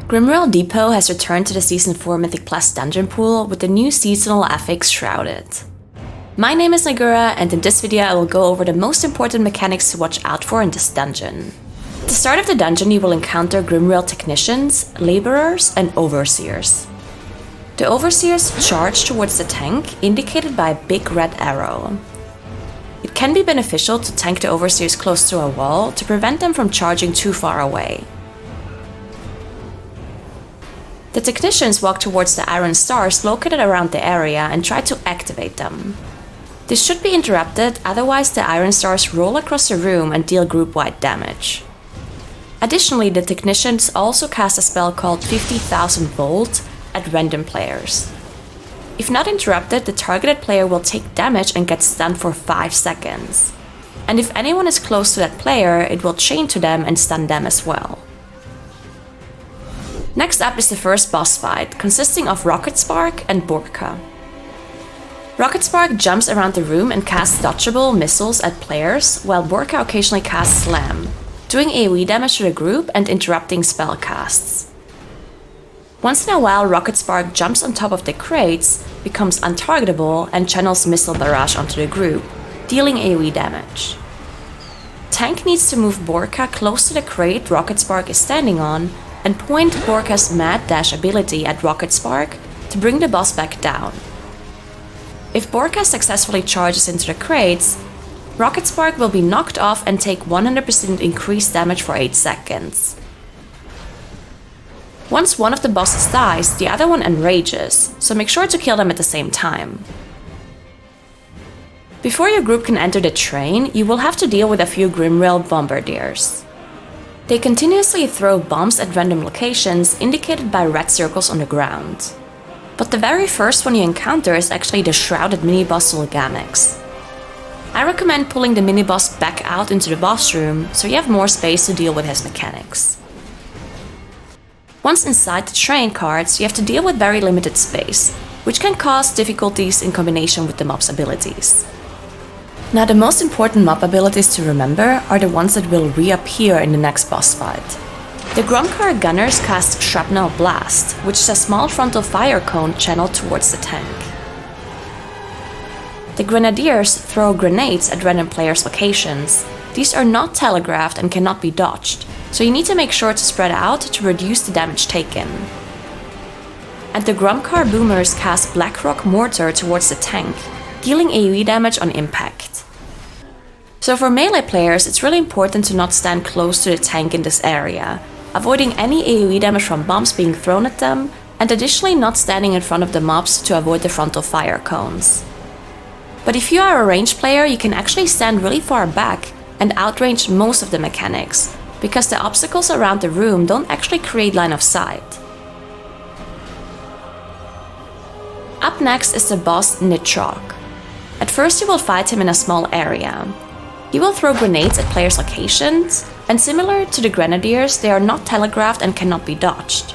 Grimrail Depot has returned to the Season 4 Mythic Plus dungeon pool with the new seasonal affix Shrouded. My name is Naguura, and in this video I will go over the most important mechanics to watch out for in this dungeon. At the start of the dungeon you will encounter Grimrail Technicians, Laborers, and Overseers. The Overseers charge towards the tank, indicated by a big red arrow. It can be beneficial to tank the Overseers close to a wall to prevent them from charging too far away. The Technicians walk towards the iron stars located around the area and try to activate them. This should be interrupted, otherwise the iron stars roll across the room and deal group-wide damage. Additionally, the Technicians also cast a spell called 50,000 Volt at random players. If not interrupted, the targeted player will take damage and get stunned for 5 seconds. And if anyone is close to that player, it will chain to them and stun them as well. Next up is the first boss fight, consisting of Rocketspark and Borka. Rocketspark jumps around the room and casts dodgeable missiles at players, while Borka occasionally casts Slam, doing AoE damage to the group and interrupting spell casts. Once in a while, Rocketspark jumps on top of the crates, becomes untargetable, and channels Missile Barrage onto the group, dealing AoE damage. Tank needs to move Borka close to the crate Rocketspark is standing on, and point Borka's Mad Dash ability at Rocketspark to bring the boss back down. If Borka successfully charges into the crates, Rocketspark will be knocked off and take 100% increased damage for 8 seconds. Once one of the bosses dies, the other one enrages, so make sure to kill them at the same time. Before your group can enter the train, you will have to deal with a few Grimrail Bombardiers. They continuously throw bombs at random locations, indicated by red circles on the ground. But the very first one you encounter is actually the shrouded mini-boss Sulgamix. I recommend pulling the mini-boss back out into the boss room, so you have more space to deal with his mechanics. Once inside the train carts, you have to deal with very limited space, which can cause difficulties in combination with the mob's abilities. Now, the most important mob abilities to remember are the ones that will reappear in the next boss fight. The Gromcar Gunners cast Shrapnel Blast, which is a small frontal fire cone channeled towards the tank. The Grenadiers throw grenades at random players' locations. These are not telegraphed and cannot be dodged, so you need to make sure to spread out to reduce the damage taken. And the Gromcar Boomers cast Blackrock Mortar towards the tank, dealing AoE damage on impact. So for melee players, it's really important to not stand close to the tank in this area, avoiding any AoE damage from bombs being thrown at them, and additionally not standing in front of the mobs to avoid the frontal fire cones. But if you are a ranged player, you can actually stand really far back and outrange most of the mechanics, because the obstacles around the room don't actually create line of sight. Up next is the boss Nitrogg. At first you will fight him in a small area. He will throw grenades at players' locations, and similar to the Grenadiers, they are not telegraphed and cannot be dodged.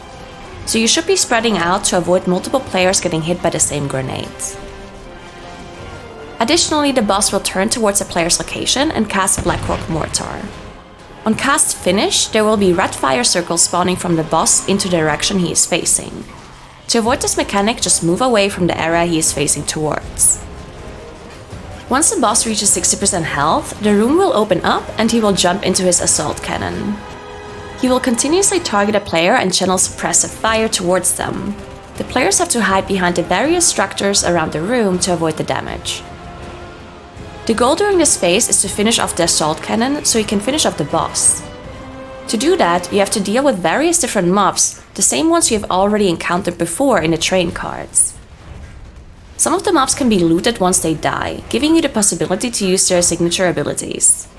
So you should be spreading out to avoid multiple players getting hit by the same grenades. Additionally, the boss will turn towards a player's location and cast Blackrock Mortar. On cast finish, there will be red fire circles spawning from the boss into the direction he is facing. To avoid this mechanic, just move away from the area he is facing towards. Once the boss reaches 60% health, the room will open up and he will jump into his assault cannon. He will continuously target a player and channel suppressive fire towards them. The players have to hide behind the various structures around the room to avoid the damage. The goal during this phase is to finish off the assault cannon so you can finish off the boss. To do that, you have to deal with various different mobs, the same ones you have already encountered before in the train cards. Some of the mobs can be looted once they die, giving you the possibility to use their signature abilities.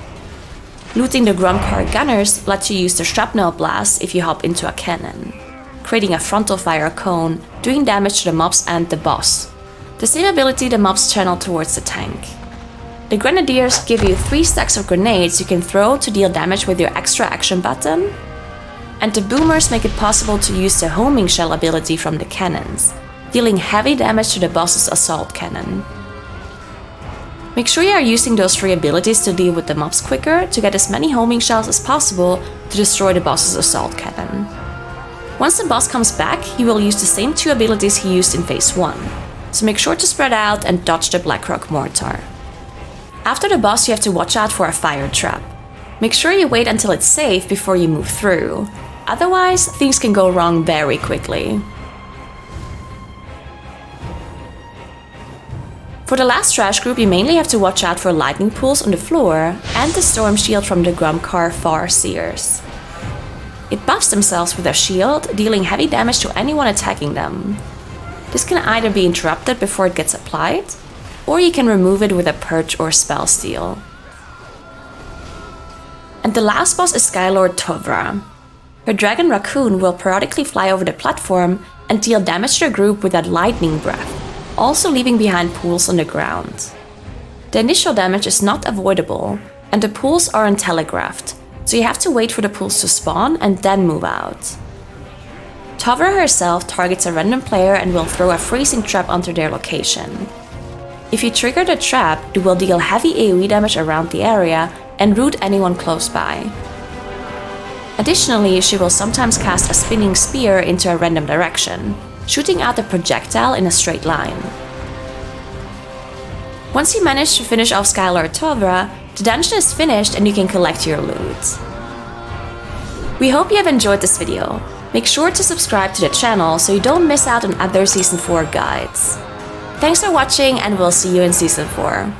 Looting the Gromcar Gunners lets you use the Shrapnel Blast if you hop into a cannon, creating a frontal fire cone, doing damage to the mobs and the boss. The same ability the mobs channel towards the tank. The Grenadiers give you 3 stacks of grenades you can throw to deal damage with your extra action button, and the Boomers make it possible to use the Homing Shell ability from the cannons, dealing heavy damage to the boss's assault cannon. Make sure you are using those 3 abilities to deal with the mobs quicker to get as many homing shells as possible to destroy the boss's assault cannon. Once the boss comes back, he will use the same 2 abilities he used in Phase 1, so make sure to spread out and dodge the Blackrock Mortar. After the boss, you have to watch out for a fire trap. Make sure you wait until it's safe before you move through, otherwise things can go wrong very quickly. For the last trash group, you mainly have to watch out for lightning pools on the floor and the storm shield from the Grumcar Farseers. It buffs themselves with their shield, dealing heavy damage to anyone attacking them. This can either be interrupted before it gets applied, or you can remove it with a Purge or Spell Steal. And the last boss is Skylord Tovra. Her dragon raccoon will periodically fly over the platform and deal damage to the group with that lightning breath, also leaving behind pools on the ground. The initial damage is not avoidable, and the pools are untelegraphed, so you have to wait for the pools to spawn and then move out. Tovra herself targets a random player and will throw a freezing trap onto their location. If you trigger the trap, it will deal heavy AoE damage around the area and root anyone close by. Additionally, she will sometimes cast a spinning spear into a random direction, shooting out a projectile in a straight line. Once you manage to finish off Skylord Tovra, the dungeon is finished and you can collect your loot. We hope you have enjoyed this video. Make sure to subscribe to the channel so you don't miss out on other Season 4 guides. Thanks for watching and we'll see you in Season 4.